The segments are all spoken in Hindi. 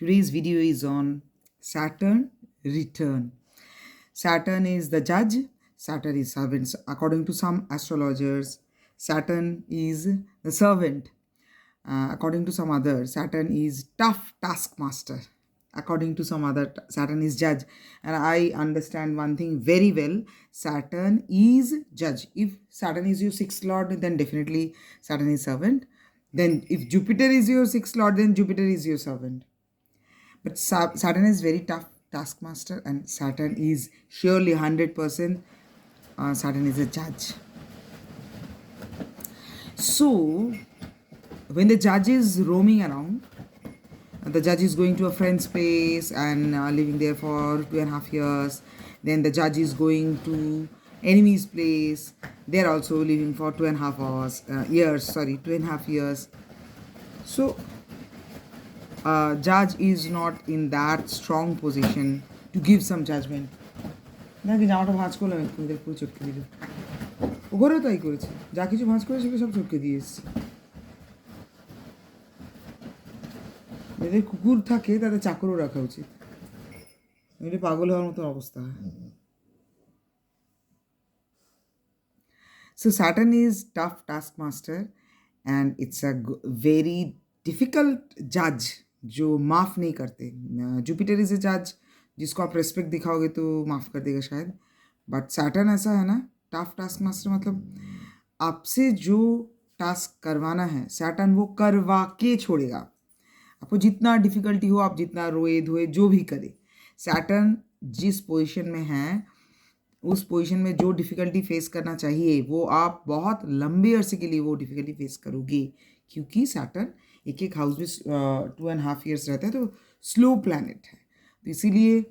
Today's video is on Saturn return. Saturn is the judge, Saturn is servant. According to some astrologers, Saturn is the servant. According to some other, Saturn is tough taskmaster. According to some other, Saturn is judge. And I understand one thing very well. Saturn is judge. If Saturn is your sixth lord, then definitely Saturn is servant. Then if Jupiter is your sixth lord, then Jupiter is your servant. But Saturn is very tough taskmaster, and Saturn is surely 100%. Saturn is a judge. So, when the judge is roaming around, the judge is going to a friend's place and living there for 2.5 years. Then the judge is going to enemy's place. They're also living for 2.5 years. So, judge is not in that strong position to give some judgment. নাকি জামাটা ভাঁজ করলাম একটু পুরো চটকে দিল। ওঘরেও তাই করেছে, যা কিছু ভাঁজ করে সেগুলো সব চটকে দিয়ে এসছে। এদের কুকুর থাকে তাদের চাকরও রাখা উচিত, এগুলি পাগল হওয়ার মতো অবস্থা হয়। So Saturn is tough taskmaster and it's a very difficult judge जो माफ़ नहीं करते. जुपिटर इज ए जज जिसको आप रेस्पेक्ट दिखाओगे तो माफ़ कर देगा शायद, बट सैटर्न ऐसा है ना, टफ टास्क मास्टर, मतलब आपसे जो टास्क करवाना है सैटर्न वो करवा के छोड़ेगा। आपको जितना डिफ़िकल्टी हो, आप जितना रोए धोए जो भी करे, सैटर्न जिस पोजीशन में है उस पोजीशन में जो डिफ़िकल्टी फेस करना चाहिए वो आप बहुत लंबे अरसे के लिए वो डिफ़िकल्टी फेस करोगे, क्योंकि सैटर्न एक एक हाउस में 2.5 years रहता है, तो स्लो प्लैनेट है। तो इसीलिए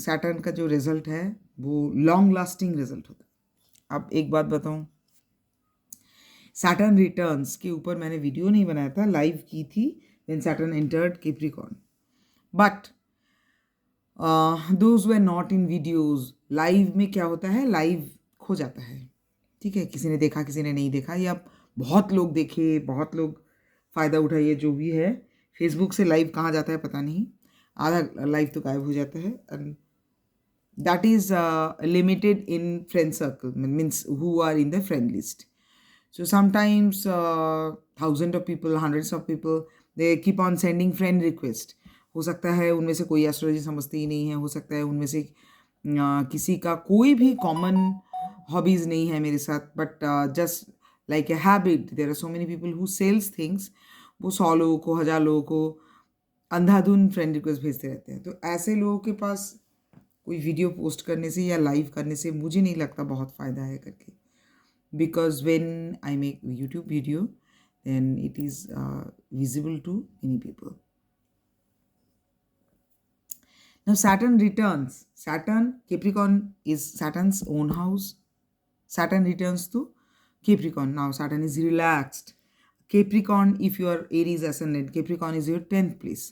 सैटर्न का जो रिज़ल्ट है वो लॉन्ग लास्टिंग रिज़ल्ट होता है। अब एक बात बताऊँ, सैटर्न रिटर्न्स के ऊपर मैंने वीडियो नहीं बनाया था, लाइव की थी when Saturn entered Capricorn, but those were not in videos. Live में क्या होता है, लाइव खो जाता है, ठीक है, किसी ने देखा किसी ने नहीं देखा, या बहुत लोग देखे, बहुत लोग फ़ायदा उठाइए, जो भी है। फेसबुक से लाइव कहाँ जाता है पता नहीं, आधा लाइव तो गायब हो जाता है, and that is limited in friend circle, means who are in the friend list. So sometimes thousand of people, hundreds of people, they keep on sending friend request. हो सकता है उनमें से कोई एस्ट्रोलॉजी समझते ही नहीं है, हो सकता है उनमें से किसी का कोई भी कॉमन हॉबीज़ नहीं है मेरे साथ, but just like a habit there are so many people who sells things, वो 100 लोगों को, 1000 लोगों को अंधाधुन फ्रेंड रिक्वेस्ट भेजते रहते हैं। तो ऐसे लोगों के पास कोई वीडियो पोस्ट करने से या लाइव करने से मुझे नहीं लगता बहुत फ़ायदा है करके, because when I make YouTube video then it is visible to many people. Now Saturn returns. Saturn, Capricorn is Saturn's own house. Saturn returns to Capricorn. Now Saturn is relaxed. Capricorn, if you are Aries ascendant, Capricorn is your 10th place.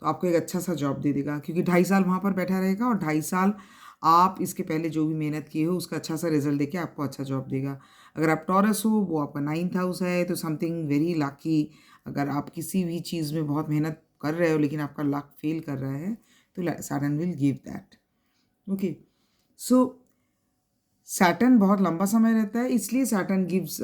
तो आपको एक अच्छा सा जॉब दे देगा, क्योंकि 2.5 साल वहाँ पर बैठा रहेगा, और 2.5 साल आप इसके पहले जो भी मेहनत किए हो उसका अच्छा सा रिजल्ट देके आपको अच्छा जॉब देगा। अगर आप टॉरस हो, वो आपका 9th हाउस है, तो समथिंग वेरी लकी। अगर आप किसी भी चीज़ में बहुत मेहनत कर रहे हो लेकिन आपका लक फेल कर रहा है, तो Saturn will give that. Okay, so Saturn बहुत लंबा समय रहता है, इसलिए सैटर्न गिव्स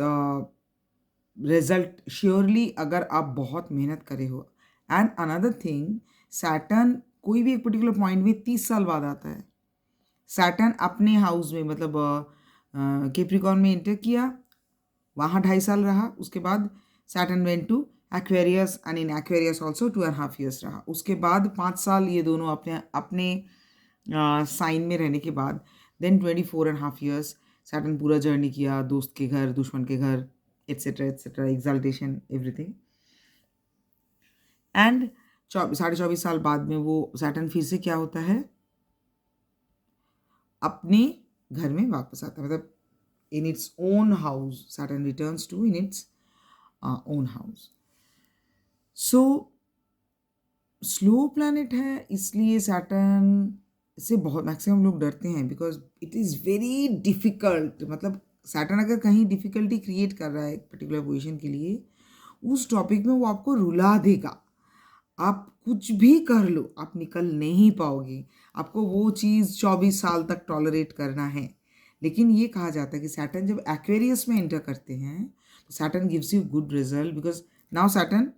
रिजल्ट श्योरली अगर आप बहुत मेहनत करे हो। एंड अनदर थिंग, सैटर्न कोई भी एक पर्टिकुलर पॉइंट में 30 साल बाद आता है। सैटर्न अपने हाउस में, मतलब कैप्रिकॉर्न में एंटर किया, वहाँ 2.5 साल रहा, उसके बाद Saturn went to Aquarius, and in Aquarius also 2.5 years रहा। उसके बाद 5 साल ये दोनों अपने अपने साइन में रहने के बाद देन 24.5 years सैटर्न पूरा जर्नी किया, दोस्त के घर, दुश्मन के घर, etcetera etcetera, exaltation, everything. And 24.5 साल बाद में वो सैटर्न फिर से क्या होता है, अपने घर में वापस आता है, मतलब in its own house Saturn returns to in its own house. So slow planet है, इसलिए सैटर्न से बहुत मैक्सिमम लोग डरते हैं, because it is very difficult. मतलब सैटर्न अगर कहीं डिफ़िकल्टी क्रिएट कर रहा है एक पर्टिकुलर पोजीशन के लिए, उस टॉपिक में वो आपको रुला देगा। आप कुछ भी कर लो, आप निकल नहीं पाओगे। आपको वो चीज़ 24 साल तक टॉलरेट करना है। लेकिन ये कहा जाता है कि सैटर्न जब एक्वेरियस में एंटर करते हैं, तो Saturn gives you good result, because now Saturn,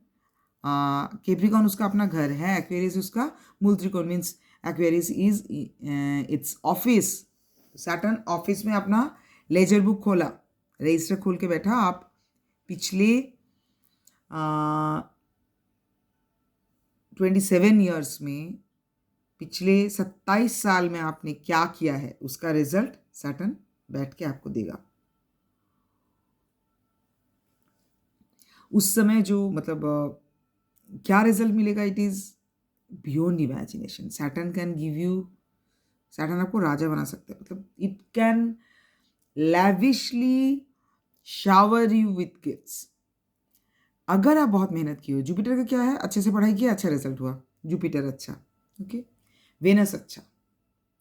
Capricorn उसका अपना घर है, एक्वेरियस उसका मूल त्रिकोण, means Aquarius is it's office. Saturn office में अपना लेजर बुक खोला, रजिस्टर खोल के बैठा। आप पिछले 27 ईयर्स में, पिछले 27 साल में आपने क्या किया है, उसका रिजल्ट सैटर्न बैठ के आपको देगा। उस समय जो मतलब क्या रिजल्ट मिलेगा, it is beyond imagination. Saturn can give you, Saturn आपको राजा बना सकता है, मतलब it can lavishly shower you with gifts, अगर आप बहुत मेहनत की हो। जुपिटर का क्या है, अच्छे से पढ़ाई किया, अच्छा रिजल्ट हुआ, जुपिटर अच्छा, ओके। वेनस अच्छा,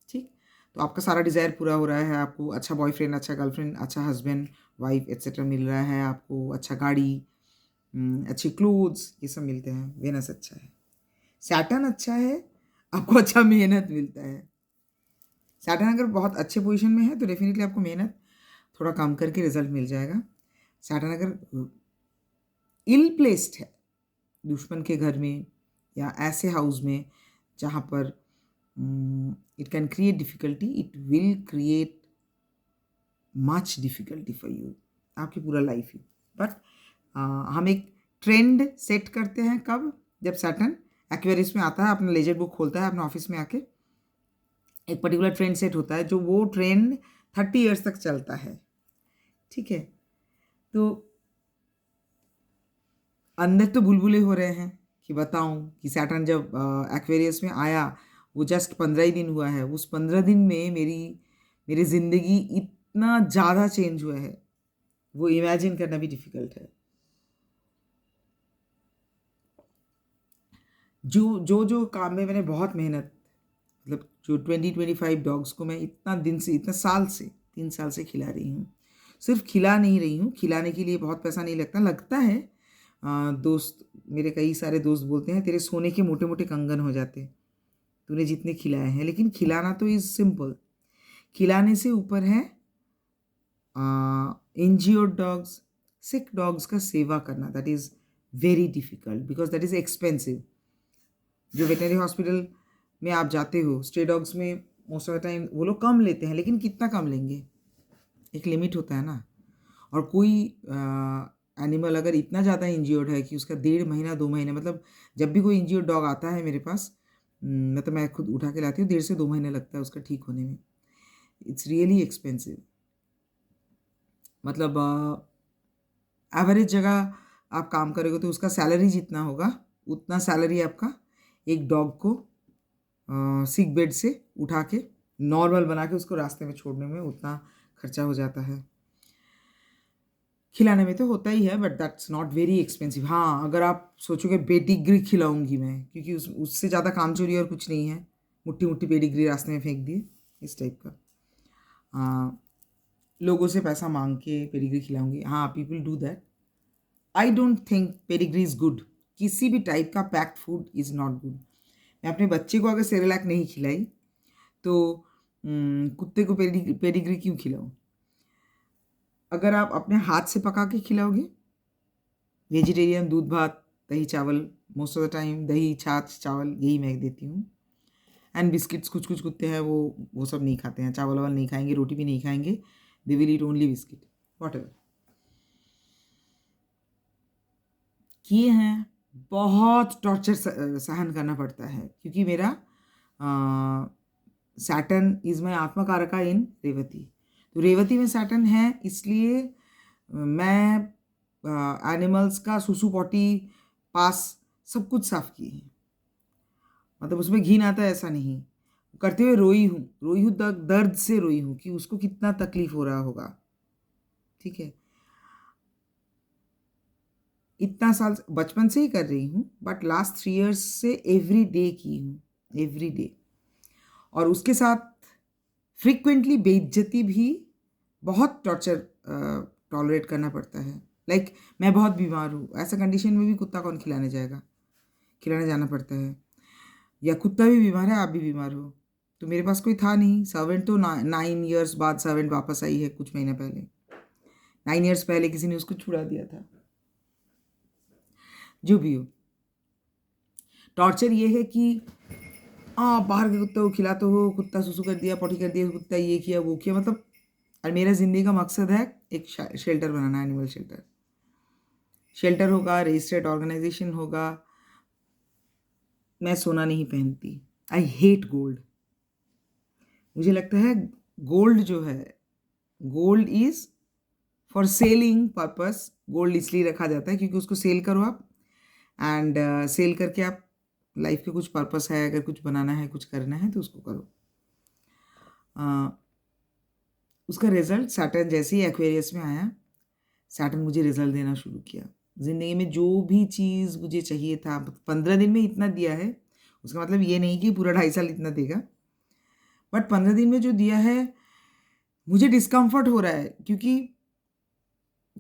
ठीक। तो आपका सारा डिज़ायर पूरा हो रहा है, आपको अच्छा बॉयफ्रेंड, अच्छा गर्लफ्रेंड, अच्छा हस्बैंड वाइफ एक्सेट्रा मिल रहा है, आपको अच्छा गाड़ी, अच्छे क्लोथ्स, ये सब मिलते हैं, वेनस अच्छा है। सैटर्न अच्छा है, आपको अच्छा मेहनत मिलता है। सैटर्न अगर बहुत अच्छे पोजीशन में है तो डेफिनेटली आपको मेहनत थोड़ा कम करके रिजल्ट मिल जाएगा। सैटर्न अगर इल प्लेस्ड है, दुश्मन के घर में या ऐसे हाउस में जहाँ पर it can create difficulty, it will create much difficulty for you, आपकी पूरा लाइफ ही। बट हम एक ट्रेंड सेट करते हैं कब, जब सैटर्न एक्वेरियस में आता है, अपना लेजर बुक खोलता है, अपने ऑफिस में आके एक पर्टिकुलर ट्रेंड सेट होता है, जो वो ट्रेंड 30 ईयर्स तक चलता है, ठीक है। तो अंदर तो बुलबुले हो रहे हैं कि बताऊं कि सैटर्न जब एक्वेरियस में आया, वो जस्ट 15 ही दिन हुआ है, उस 15 दिन में मेरी ज़िंदगी इतना ज़्यादा चेंज हुआ है, वो इमेजिन करना भी डिफ़िकल्ट है। जो काम में मैंने बहुत मेहनत, मतलब जो 20-25 डॉग्स को मैं इतना दिन से, इतना साल से, 3 साल से खिला रही हूँ। सिर्फ खिला नहीं रही हूँ, खिलाने के लिए बहुत पैसा नहीं लगता है। दोस्त, मेरे कई सारे दोस्त बोलते हैं तेरे सोने के मोटे मोटे कंगन हो जाते तूने जितने खिलाए हैं। लेकिन खिलाना तो इज़ सिंपल, खिलाने से ऊपर है इंज्योर्ड डॉग्स, सिक डॉग्स का सेवा करना, that is very difficult, because that is expensive. जो वेटनरी हॉस्पिटल में आप जाते हो, स्ट्रे डॉग्स में मोस्ट ऑफ द टाइम वो लोग कम लेते हैं, लेकिन कितना कम लेंगे, एक लिमिट होता है ना। और कोई एनिमल अगर इतना ज़्यादा इंज्योर्ड है कि उसका 1.5 महीना 2 महीने, मतलब जब भी कोई इंज्योर्ड डॉग आता है मेरे पास, मतलब मैं खुद उठा के लाती हूँ, 1.5 से 2 महीने लगता है उसका ठीक होने में। It's really expensive. मतलब एवरेज जगह आप काम करोगे तो उसका सैलरी जितना होगा, उतना सैलरी आपका एक डॉग को सिक बेड से उठा के नॉर्मल बना के उसको रास्ते में छोड़ने में उतना खर्चा हो जाता है। खिलाने में तो होता ही है, but that's not very expensive. हाँ, अगर आप सोचोगे पेडिग्री खिलाऊंगी मैं, क्योंकि उससे ज़्यादा काम चोरी और कुछ नहीं है, मुट्ठी मुट्ठी पेडिग्री रास्ते में फेंक दिए, इस टाइप का। लोगों से पैसा मांग के पेडिग्री खिलाऊंगी, हाँ, people do that. I don't think pedigree is good. किसी भी टाइप का packed food is not good. मैं अपने बच्चे को अगर सेरेलैक नहीं खिलाई तो कुत्ते को पेडिग्री क्यों खिलाऊं? अगर आप अपने हाथ से पका के खिलाओगे, वेजिटेरियन, दूध भात दही चावल, मोस्ट ऑफ द टाइम दही छाछ चावल यही मैं देती हूँ। एंड बिस्किट्स, कुछ कुछ कुत्ते हैं वो सब नहीं खाते हैं, चावल वावल नहीं खाएंगे, रोटी भी नहीं खाएंगे, they will eat only biscuit, what ever. किए हैं, बहुत टॉर्चर सहन करना पड़ता है, क्योंकि मेरा सैटर्न इज़ माई आत्मा कारका इन रेवती। तो रेवती में सैटर्न है, इसलिए मैं एनिमल्स का सुसु पॉटी पास सब कुछ साफ किए हैं। मतलब उसमें घिन आता है ऐसा नहीं, करते हुए रोई हूँ, दर्द से रोई हूँ कि उसको कितना तकलीफ हो रहा होगा, ठीक है। इतना साल बचपन से ही कर रही हूँ, बट लास्ट 3 इयर्स से एवरी डे की हूँ, एवरी डे। और उसके साथ फ्रीक्वेंटली बेइज्जती भी, बहुत टॉर्चर टॉलरेट करना पड़ता है। लाइक मैं बहुत बीमार हूँ, ऐसा कंडीशन में भी कुत्ता कौन खिलाने जाएगा? खिलाने जाना पड़ता है। या कुत्ता भी बीमार है, आप भी बीमार हो, तो मेरे पास कोई था नहीं। सर्वेंट तो 9 ईयर्स बाद सर्वेंट वापस आई है कुछ महीने पहले। 9 ईयर्स पहले किसी ने उसको छुड़ा दिया था। जो भी हो, टॉर्चर ये है कि बाहर के कुत्ते को खिलाते हो, कुत्ता सुसु कर दिया, पॉटी कर दिया, कुत्ता ये किया वो किया, मतलब। और मेरा ज़िंदगी का मकसद है एक शेल्टर बनाना, एनिमल शेल्टर। शेल्टर होगा, रजिस्टर्ड ऑर्गेनाइजेशन होगा। मैं सोना नहीं पहनती। I hate gold. मुझे लगता है गोल्ड जो है, gold is for selling purpose. Gold इसलिए रखा जाता है क्योंकि उसको सेल करो आप, एंड सेल करके आप लाइफ के कुछ पर्पस है, अगर कुछ बनाना है, कुछ करना है तो उसको करो। उसका रिजल्ट सैटर्न जैसे ही एक्वेरियस में आया, सैटर्न मुझे रिजल्ट देना शुरू किया। ज़िंदगी में जो भी चीज़ मुझे चाहिए था, 15 दिन में इतना दिया है। उसका मतलब ये नहीं कि पूरा 2.5 साल इतना देगा, बट 15 दिन में जो दिया है, मुझे डिस्कम्फर्ट हो रहा है क्योंकि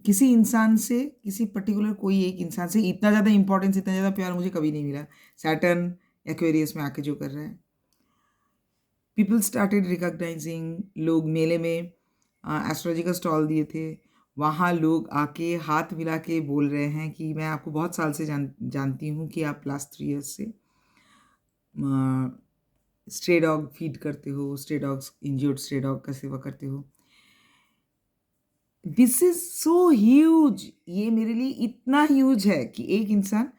किसी इंसान से, किसी पर्टिकुलर कोई एक इंसान से इतना ज़्यादा इंपॉर्टेंस, इतना ज़्यादा प्यार मुझे कभी नहीं मिला। सैटर्न एक्वेरियस में आके जो कर रहा है, पीपल स्टार्टेड रिकॉग्नाइजिंग। लोग मेले में एस्ट्रोलॉजी का स्टॉल दिए थे, वहाँ लोग आके हाथ मिला के बोल रहे हैं कि मैं आपको बहुत साल से जानती हूँ कि आप लास्ट 3 ईयर्स से स्ट्रे डॉग फीड करते हो, stray dogs, injured stray dog का सेवा करते हो। This is so huge. ये मेरे लिए इतना ह्यूज है कि एक इंसान,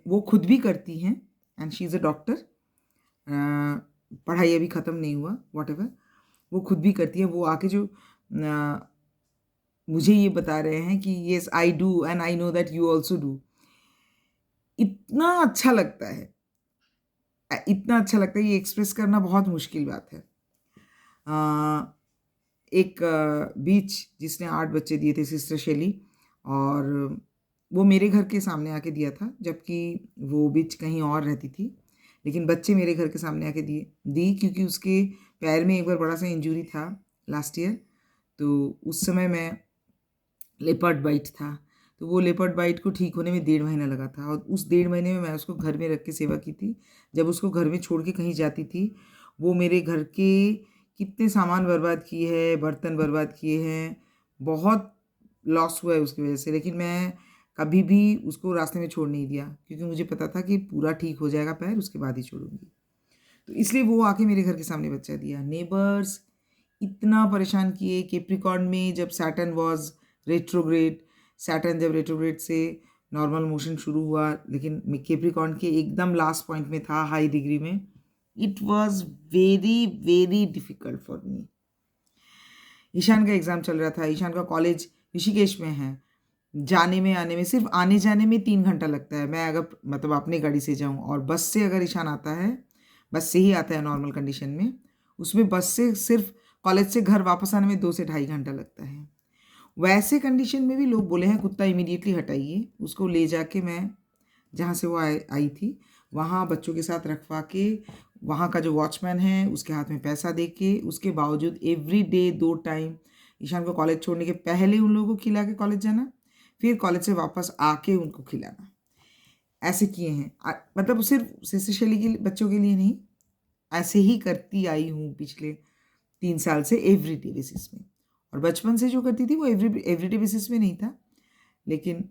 वो खुद भी करती हैं, and she is a doctor. पढ़ाई अभी ख़त्म नहीं हुआ, वॉट एवर, वो खुद भी करती है। वो आके जो मुझे ये बता रहे हैं कि yes I do and I know that you also do. इतना अच्छा लगता है, इतना अच्छा लगता है। ये एक्सप्रेस करना बहुत मुश्किल बात है। एक बीच जिसने 8 बच्चे दिए थे, सिस्टर शेली, और वो मेरे घर के सामने आके दिया था, जबकि वो बीच कहीं और रहती थी, लेकिन बच्चे मेरे घर के सामने आके दी क्योंकि उसके पैर में एक बार बड़ा सा इंजरी था लास्ट ईयर। तो उस समय मैं लेपर्ड बाइट था, तो वो लेपर्ड बाइट को ठीक होने में 1.5 महीना लगा था, और उस 1.5 महीने में मैं उसको घर में रख के सेवा की थी। जब उसको घर में छोड़ के कहीं जाती थी, वो मेरे घर के कितने सामान बर्बाद किए हैं, बर्तन बर्बाद किए हैं, बहुत लॉस हुआ है उसकी वजह से, लेकिन मैं कभी भी उसको रास्ते में छोड़ नहीं दिया क्योंकि मुझे पता था कि पूरा ठीक हो जाएगा पैर, उसके बाद ही छोड़ूंगी। तो इसलिए वो आके मेरे घर के सामने बच्चा दिया। नेबर्स इतना परेशान किए। केप्रिकॉर्न में जब सैटर्न वॉज रेट्रोग्रेड, सैटर्न जब रेट्रोग्रेड से नॉर्मल मोशन शुरू हुआ, लेकिन केप्रिकॉर्न के एकदम लास्ट पॉइंट में था, हाई डिग्री में, it was very very difficult for me. Ishan का एग्ज़ाम चल रहा था। ईशान का कॉलेज ऋषिकेश में है। जाने में आने में, सिर्फ आने जाने में 3 घंटा लगता है। मैं अगर मतलब अपनी गाड़ी से जाऊँ, और बस से अगर ईशान आता है, बस से ही आता है नॉर्मल कंडीशन में, उसमें बस से सिर्फ कॉलेज से घर वापस आने में 2 से 2.5 घंटा लगता है। वैसे कंडीशन में भी लोग बोले हैं कुत्ता इमीडिएटली हटाइए। उसको ले जाके मैं जहाँ से वो आई थी, वहाँ बच्चों के साथ रखवा के, वहाँ का जो वॉचमैन है उसके हाथ में पैसा दे के, उसके बावजूद एवरी डे 2 टाइम ईशान को कॉलेज छोड़ने के पहले उन लोगों को खिला के कॉलेज जाना, फिर कॉलेज से वापस आके उनको खिलाना, ऐसे किए हैं। मतलब सिर्फ सिस्टर शेली के बच्चों के लिए नहीं, ऐसे ही करती आई हूँ पिछले 3 साल से एवरीडे बेसिस में। और बचपन से जो करती थी वो एवरीडे बेसिस में नहीं था, लेकिन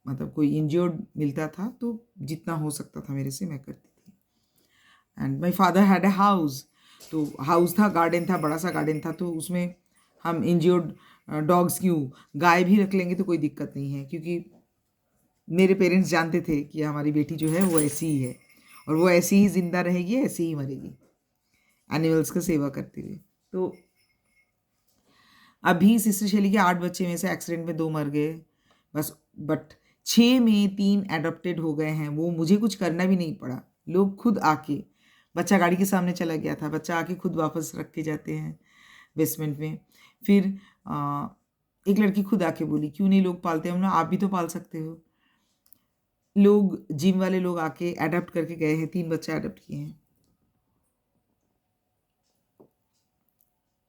मतलब कोई इंजर्ड मिलता था तो जितना हो सकता था मेरे से मैं करती थी। And my father had a house, तो हाउस था, गार्डन था, बड़ा सा गार्डन था, तो उसमें हम इंजर्ड डॉग्स, क्यों, गाय भी रख लेंगे तो कोई दिक्कत नहीं है, क्योंकि मेरे पेरेंट्स जानते थे कि हमारी बेटी जो है वो ऐसी ही है, और वो ऐसी ही ज़िंदा रहेगी, ऐसी ही मरेगी एनिमल्स का सेवा करते हुए। तो अभी सिस्टर शेली के 8 बच्चे में से एक्सीडेंट में 2 मर गए बस, बट 6 में 3 एडॉप्टेड हो गए हैं। वो मुझे कुछ करना भी नहीं पड़ा, लोग खुद आके, बच्चा गाड़ी के सामने चला गया था, बच्चा आके खुद वापस रख के जाते हैं बेसमेंट में। फिर एक लड़की खुद आके बोली क्यों नहीं लोग पालते, हमने, आप भी तो पाल सकते हो। लोग, जिम वाले लोग आके एडॉप्ट करके गए हैं, 3 बच्चे एडॉप्ट किए हैं।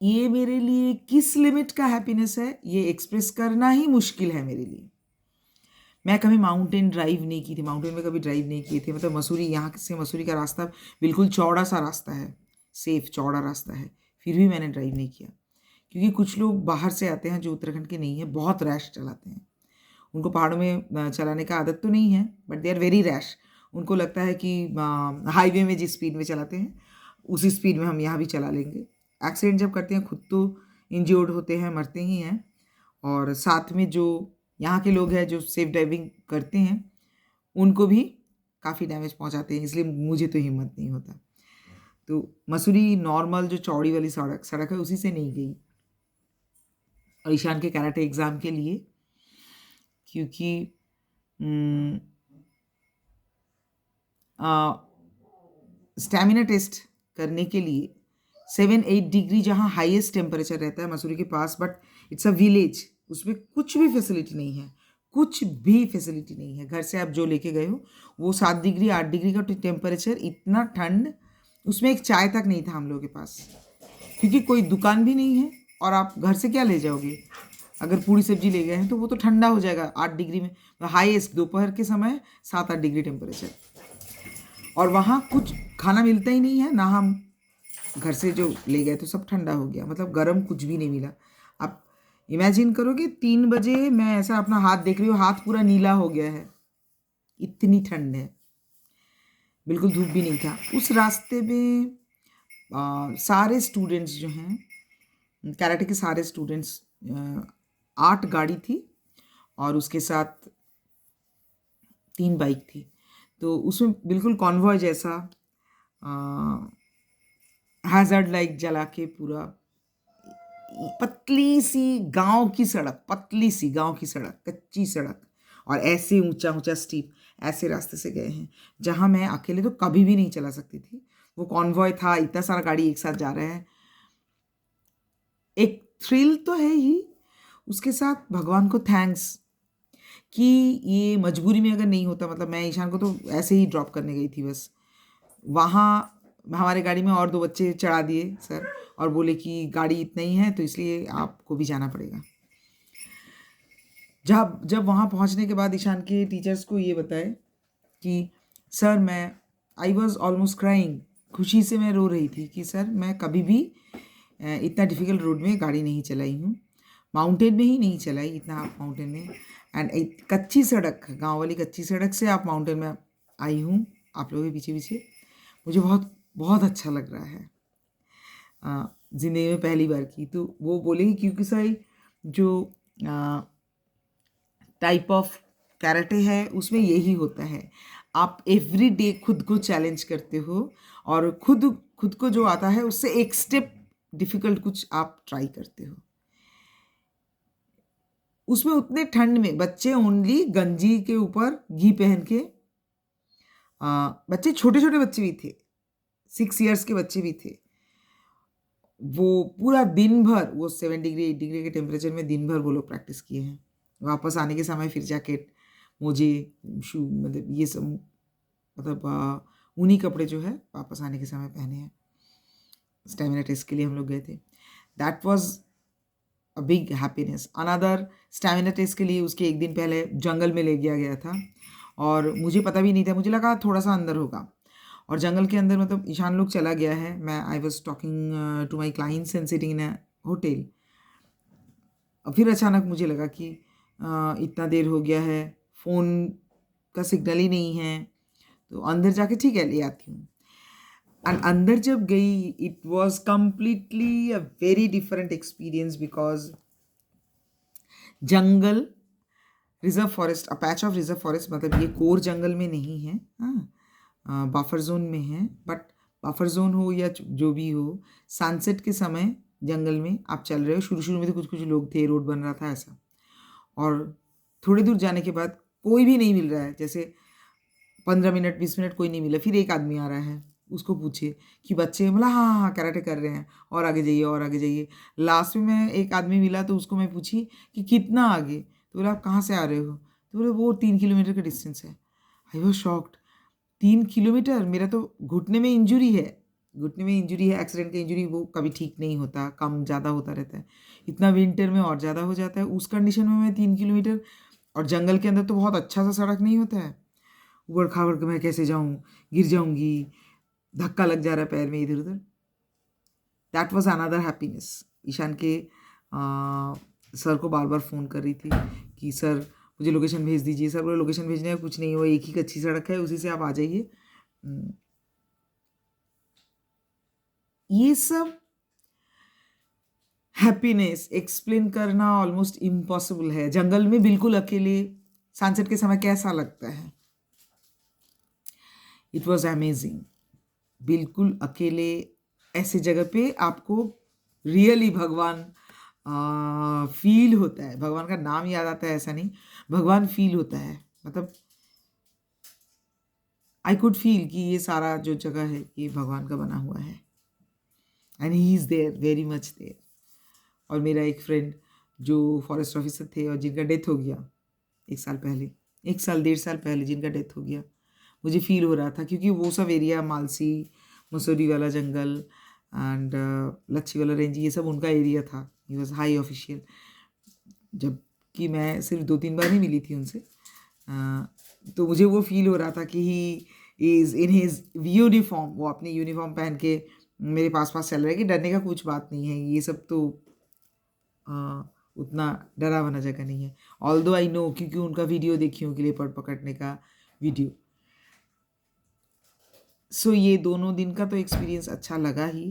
ये मेरे लिए किस लिमिट का हैप्पीनेस है, ये एक्सप्रेस करना ही मुश्किल है मेरे लिए। मैं कभी माउंटेन ड्राइव नहीं की थी, माउंटेन में कभी ड्राइव नहीं किए थे। मतलब मसूरी, यहाँ से मसूरी का रास्ता बिल्कुल चौड़ा सा रास्ता है, सेफ चौड़ा रास्ता है, फिर भी मैंने ड्राइव नहीं किया। क्योंकि कुछ लोग बाहर से आते हैं जो उत्तराखंड के नहीं है, बहुत रैश चलाते हैं। उनको पहाड़ों में चलाने का आदत तो नहीं है, but they are very rash. उनको लगता है कि हाईवे में जिस स्पीड में चलाते हैं उसी स्पीड में हम यहाँ भी चला लेंगे। एक्सीडेंट जब करते हैं खुद तो इंजर्ड होते हैं, मरते ही हैं, और साथ में जो यहाँ के लोग हैं जो सेफ ड्राइविंग करते हैं उनको भी काफ़ी डैमेज पहुँचाते हैं। इसलिए मुझे तो हिम्मत नहीं होता। तो मसूरी नॉर्मल जो चौड़ी वाली सड़क है उसी से नहीं गई। और ईशान के कराटे एग्ज़ाम के लिए, क्योंकि स्टैमिना टेस्ट करने के लिए 7-8 डिग्री जहाँ हाईएस्ट टेम्परेचर रहता है मसूरी के पास, बट इट्स अ विलेज, उसमें कुछ भी फैसिलिटी नहीं है, कुछ भी फैसिलिटी नहीं है। घर से आप जो लेके गए हो वो 7 डिग्री 8 डिग्री का टेम्परेचर, इतना ठंड, उसमें एक चाय तक नहीं था हम लोगों के पास, क्योंकि कोई दुकान भी नहीं है। और आप घर से क्या ले जाओगे? अगर पूरी सब्जी ले गए हैं तो वो तो ठंडा हो जाएगा 8 डिग्री में, हाईएस्ट दोपहर के समय 7-8 डिग्री टेम्परेचर। और वहाँ कुछ खाना मिलता ही नहीं है ना, हम घर से जो ले गए तो सब ठंडा हो गया, मतलब गर्म कुछ भी नहीं मिला। आप इमेजिन करो कि 3 बजे मैं ऐसा अपना हाथ देख रही हूँ, हाथ पूरा नीला हो गया है, इतनी ठंड है, बिल्कुल धूप भी नहीं था। उस रास्ते में सारे स्टूडेंट्स जो हैं कराटे के, सारे स्टूडेंट्स, 8 गाड़ी थी और उसके साथ 3 बाइक थी। तो उसमें बिल्कुल कॉन्वॉय जैसा हैज़र्ड लाइट जला के, पूरा पतली सी गांव की सड़क, पतली सी गांव की सड़क, कच्ची सड़क, और ऐसे ऊंचा ऊंचा स्टीप, ऐसे रास्ते से गए हैं जहां मैं अकेले तो कभी भी नहीं चला सकती थी। वो कॉन्वॉय था, इतना सारा गाड़ी एक साथ जा रहा है, एक थ्रिल तो है ही, उसके साथ भगवान को थैंक्स कि ये मजबूरी में अगर नहीं होता, मतलब मैं ईशान को तो ऐसे ही ड्रॉप करने गई थी बस, वहाँ हमारे गाड़ी में और 2 बच्चे चढ़ा दिए सर, और बोले कि गाड़ी इतना ही है तो इसलिए आपको भी जाना पड़ेगा। जब वहाँ पहुँचने के बाद ईशान के टीचर्स को ये बताए कि सर, मैं आई वॉज ऑलमोस्ट क्राइंग, खुशी से मैं रो रही थी कि सर मैं कभी भी इतना डिफ़िकल्ट रोड में गाड़ी नहीं चलाई हूँ, माउंटेन में ही नहीं चलाई, इतना आप माउंटेन में, एंड एक कच्ची सड़क, गांव वाली कच्ची सड़क से आप माउंटेन में आई हूँ आप लोगों के पीछे पीछे, मुझे बहुत बहुत अच्छा लग रहा है, ज़िंदगी में पहली बार की। तो वो बोलेंगे क्योंकि सर जो टाइप ऑफ कैरेटे है उसमें यही होता है, आप एवरी डे खुद को चैलेंज करते हो और खुद को जो आता है उससे एक स्टेप डिफ़िकल्ट कुछ आप ट्राई करते हो। उसमें उतने ठंड में बच्चे ओनली गंजी के ऊपर घी पहन के, बच्चे छोटे छोटे बच्चे भी थे, 6 इयर्स के बच्चे भी थे, वो पूरा दिन भर वो 7 डिग्री 8 डिग्री के टेम्परेचर में दिन भर वो लोग प्रैक्टिस किए हैं। वापस आने के समय फिर जैकेट, मोजे, शू, मतलब ये सब, मतलब ऊनी कपड़े जो है वापस आने के समय पहने हैं। स्टेमिना टेस्ट के लिए हम लोग गए थे। That was a big happiness. Another stamina test के लिए उसके एक दिन पहले जंगल में ले गया था और मुझे पता भी नहीं था, मुझे लगा थोड़ा सा अंदर होगा, और जंगल के अंदर मतलब ईशान लोग चला गया है, मैं I was talking to my clients and sitting in a hotel. फिर अचानक मुझे लगा कि इतना देर हो गया है, फ़ोन का सिग्नल ही नहीं है, तो अंदर जाके ठीक है ले आती हूँ। एंड अंदर जब गई, it was completely a very different experience, because jungle, reserve forest, a patch of reserve forest, मतलब ये कोर जंगल में नहीं है, हाँ, बफर जोन में है, बट बफर जोन हो या जो भी हो, सनसेट के समय जंगल में आप चल रहे हो। शुरू में तो कुछ लोग थे, रोड बन रहा था ऐसा, और थोड़ी दूर जाने के बाद कोई भी नहीं मिल रहा है, जैसे 15 मिनट 20 मिनट कोई नहीं मिला, फिर एक आदमी आ रहा है, उसको पूछे कि बच्चे, बोला हाँ हाँ हाँ कराटे कर रहे हैं, और आगे जाइए और आगे जाइए। लास्ट में मैं एक आदमी मिला तो उसको मैं पूछी कि कितना आगे, तो बोला आप कहाँ से आ रहे हो, तो बोले वो 3 किलोमीटर का डिस्टेंस है। आई वॉज शॉक्ड, 3 किलोमीटर, मेरा तो घुटने में इंजुरी है, एक्सीडेंट का इंजुरी, वो कभी ठीक नहीं होता, कम ज़्यादा होता रहता है, इतना विंटर में और ज़्यादा हो जाता है, उस कंडीशन में मैं 3 किलोमीटर और जंगल के अंदर तो बहुत अच्छा सा सड़क नहीं होता है, उबड़ खाबड़ के मैं कैसे जाऊँ, गिर जाऊँगी, धक्का लग जा रहा है पैर में इधर उधर। That was another happiness. Ishaan के सर को बार बार फ़ोन कर रही थी कि सर मुझे लोकेशन भेज दीजिए। सर बोले लोकेशन भेजने का कुछ नहीं है, वो एक ही कच्ची सड़क है, उसी से आप आ जाइए। ये सब हैप्पीनेस एक्सप्लेन करना ऑलमोस्ट इम्पॉसिबल है। जंगल में बिल्कुल अकेले सनसेट के समय कैसा लगता है, इट वॉज अमेजिंग। बिल्कुल अकेले ऐसे जगह पे आपको रियली भगवान फील होता है, भगवान का नाम याद आता है ऐसा नहीं, भगवान फील होता है। मतलब आई कुड फील कि ये सारा जो जगह है ये भगवान का बना हुआ है, and he is there, very much there. और मेरा एक फ्रेंड जो फॉरेस्ट ऑफिसर थे और जिनका डेथ हो गया 1 साल पहले, 1 साल 1.5 साल पहले जिनका डेथ हो गया, मुझे फील हो रहा था क्योंकि वो सब एरिया मालसी मसूरी वाला जंगल एंड लच्छी वाला रेंज ये सब उनका एरिया था। ही वॉज हाई ऑफिशियल, जबकि मैं सिर्फ 2-3 बार ही मिली थी उनसे। तो मुझे वो फील हो रहा था कि he is in his uniform, वो अपनी यूनिफॉर्म पहन के मेरे पास पास चल रहा है कि डरने का कुछ बात नहीं है, ये सब तो उतना डरावना जगह नहीं है। ऑल्दो आई नो, क्योंकि उनका वीडियो देखी हूँ लेपर्ड पकड़ने का वीडियो। सो ये दोनों दिन का तो एक्सपीरियंस अच्छा लगा ही।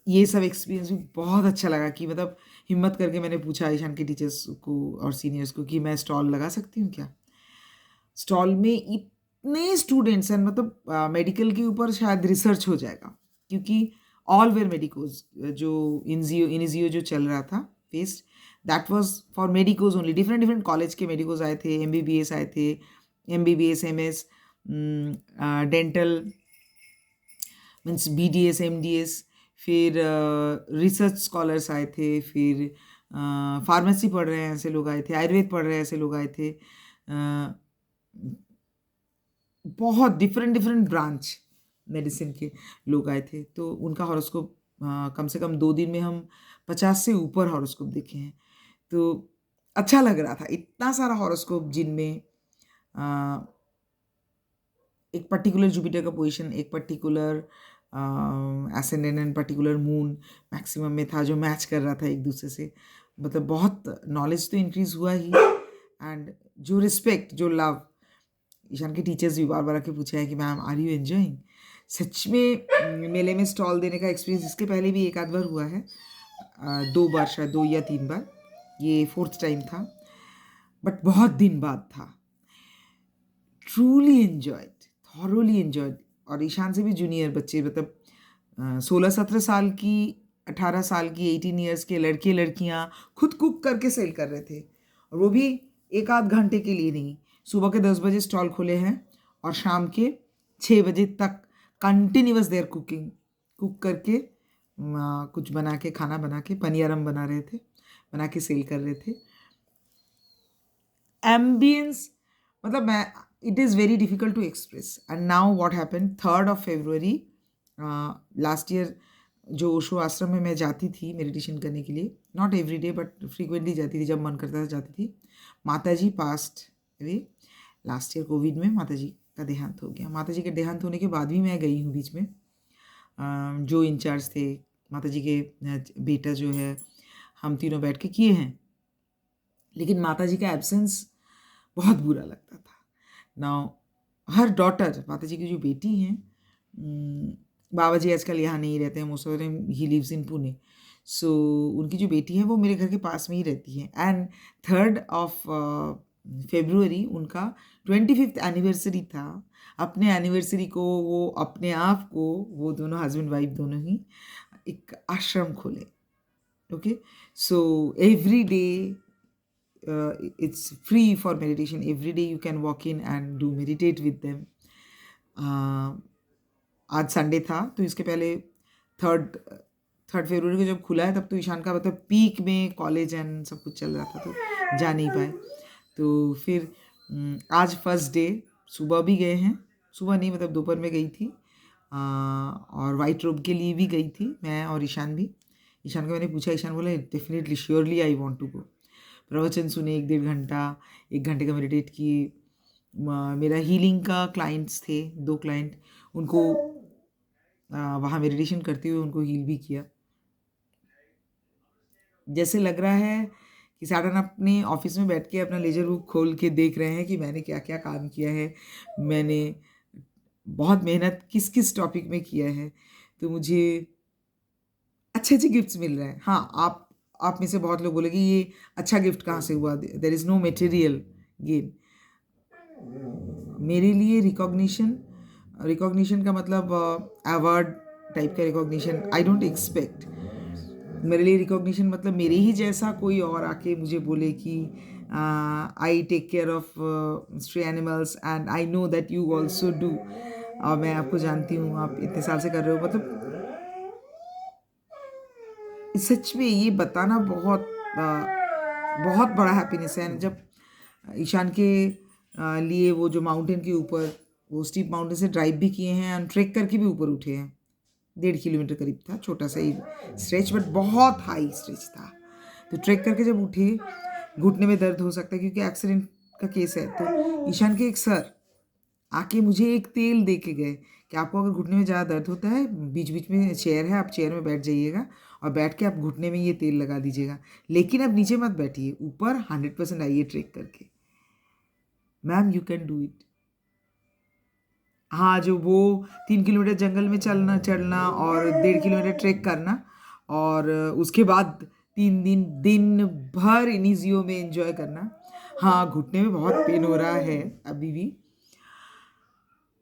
ये सब एक्सपीरियंस भी बहुत अच्छा लगा कि मतलब हिम्मत करके मैंने पूछा ईशान के टीचर्स को और सीनियर्स को कि मैं स्टॉल लगा सकती हूँ क्या। स्टॉल में इतने स्टूडेंट्स हैं, मतलब मेडिकल के ऊपर शायद रिसर्च हो जाएगा, क्योंकि ऑल वेयर मेडिकोज। जो इनिजियो जो चल रहा था fest, that was for medicos only. Different different college के मेडिकोज आए थे, MBBS आए थे, MBBS MS, dental means BDS MDS, फिर रिसर्च स्कॉलर्स आए थे, फिर फार्मेसी पढ़ रहे हैं ऐसे लोग आए थे, आयुर्वेद पढ़ रहे हैं ऐसे लोग आए थे, बहुत डिफरेंट डिफरेंट ब्रांच मेडिसिन के लोग आए थे। तो उनका हॉरोस्कोप कम से कम 2 दिन में हम 50 से ऊपर हॉरोस्कोप देखे हैं। तो अच्छा लग रहा था, इतना सारा हॉरोस्कोप जिनमें एक पर्टिकुलर जुपिटर का पोजीशन, एक particular ascendant and particular moon maximum में था जो मैच कर रहा था एक दूसरे से। मतलब बहुत नॉलेज तो इंक्रीज हुआ ही, एंड जो रिस्पेक्ट, जो लव, ईशान के टीचर्स भी बार बार आके पूछा है कि मैम आर यू एंजॉइंग। सच में मेले में स्टॉल देने का एक्सपीरियंस इसके पहले भी एक आध बार हुआ है, 2 बार शायद, 2 या 3 बार, ये 4th टाइम था, बट बहुत दिन बाद था। Truly enjoyed, thoroughly enjoyed. और ईशान से भी जूनियर बच्चे, मतलब 16-17 साल की, 18 साल की, 18 ईयर्स के लड़के लड़कियां खुद कुक करके सेल कर रहे थे, और वो भी 1 आध घंटे के लिए नहीं। सुबह के 10 बजे स्टॉल खोले हैं और शाम के 6 बजे तक कंटिन्यूअस देयर कुकिंग, कुक करके कुछ बना के, खाना बना के, पनियारम बना रहे थे, बना के सेल कर रहे थे। एम्बियंस, मतलब मैं, it is very difficult to express. And now what happened, 3rd of February last year, जो ओशो आश्रम में मैं जाती थी मेडिटेशन करने के लिए, not every day but frequently जाती थी, जब मन करता था जाती थी। माता जी पास्ट वे लास्ट ईयर, कोविड में माता जी का देहांत हो गया। माता जी के देहांत होने के बाद भी मैं गई हूँ बीच में। जो इंचार्ज थे माता जी के बेटा जो है, हम तीनों बैठ के किए हैं, लेकिन माता जी का एब्सेंस बहुत बुरा लगता था। नाउ हर डॉटर, माता जी की जो बेटी हैं, बाबा जी आजकल यहाँ नहीं रहते हैं, most of the time he lives in Pune. So उनकी जो बेटी है वो मेरे घर के पास में ही रहती है, एंड 3rd of February उनका 25th एनिवर्सरी था। अपने एनिवर्सरी को वो अपने आप को, वो दोनों हस्बैंड वाइफ दोनों ही एक आश्रम खोले। Okay, so every day it's free for meditation. Every day you can walk in and do meditate with them. आज संडे था, तो इसके पहले 3rd February को जब खुला है, तब तो ईशान का मतलब पीक में कॉलेज एंड सब कुछ चल रहा था, तो जा नहीं पाए। तो फिर आज फर्स्ट डे, सुबह भी गए हैं, सुबह नहीं मतलब दोपहर में गई थी, और वाइट रोब के लिए भी गई थी मैं और ईशान भी, ईशान को मैंने पूछा, ईशान बोला definitely surely I want to go. प्रवचन सुने 1-1.5 घंटा, 1 घंटे का मेडिटेट किए। मेरा हीलिंग का क्लाइंट्स थे, 2 क्लाइंट, उनको वहाँ मेडिटेशन करते हुए उनको हील भी किया। जैसे लग रहा है कि सैटर्न अपने ऑफिस में बैठ के अपना लेजर बुक खोल के देख रहे हैं कि मैंने क्या क्या काम किया है, मैंने बहुत मेहनत किस किस टॉपिक में किया है। तो मुझे अच्छे अच्छे गिफ्ट्स मिल रहे हैं। हाँ, आप में से बहुत लोग बोलेंगे ये अच्छा गिफ्ट कहाँ से हुआ, there is no material gain. मेरे लिए रिकॉग्निशन का मतलब अवार्ड टाइप का रिकॉग्निशन आई डोंट एक्सपेक्ट। मेरे लिए रिकॉग्निशन मतलब मेरे ही जैसा कोई और आके मुझे बोले कि I take care of stray animals and I know that you also do, और मैं आपको जानती हूँ, आप इतने साल से कर रहे हो। मतलब सच में ये बताना बहुत बड़ा हैप्पीनेस है। जब ईशान के लिए वो जो माउंटेन के ऊपर, वो स्टीप माउंटेन से ड्राइव भी किए हैं और ट्रेक करके भी ऊपर उठे हैं। 1.5 किलोमीटर करीब था, छोटा सा ही स्ट्रेच, बट बहुत हाई स्ट्रेच था। तो ट्रेक करके जब उठे, घुटने में दर्द हो सकता है क्योंकि एक्सीडेंट का केस है। तो ईशान के एक सर आके मुझे एक तेल दे के गए कि आपको अगर घुटने में ज़्यादा दर्द होता है, बीच बीच में चेयर है, आप चेयर में बैठ जाइएगा और बैठ के आप घुटने में ये तेल लगा दीजिएगा, लेकिन अब नीचे मत बैठिए, ऊपर 100% आइए ट्रेक करके। Ma'am you can do it. हाँ, जो वो 3 किलोमीटर जंगल में चढ़ना और 1.5 किलोमीटर ट्रेक करना, और उसके बाद 3 दिन भर इनिजियो में एंजॉय करना। हाँ, घुटने में बहुत पेन हो रहा है अभी भी,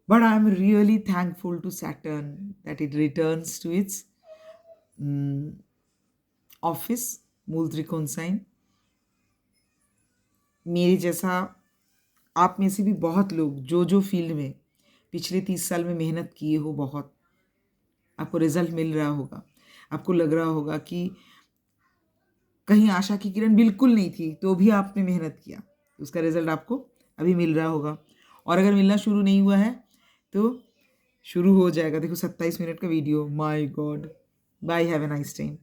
but I'm really thankful to Saturn that it returns to its office, मूल त्रिकोण साइन। मेरे जैसा आप में से भी बहुत लोग जो फील्ड में पिछले 30 साल में मेहनत किए हो, बहुत आपको रिजल्ट मिल रहा होगा। आपको लग रहा होगा कि कहीं आशा की किरण बिल्कुल नहीं थी, तो भी आपने मेहनत किया, उसका रिजल्ट आपको अभी मिल रहा होगा। और अगर मिलना शुरू नहीं हुआ है तो शुरू हो जाएगा। देखो 27 मिनट का video, my god. Bye, have a nice time.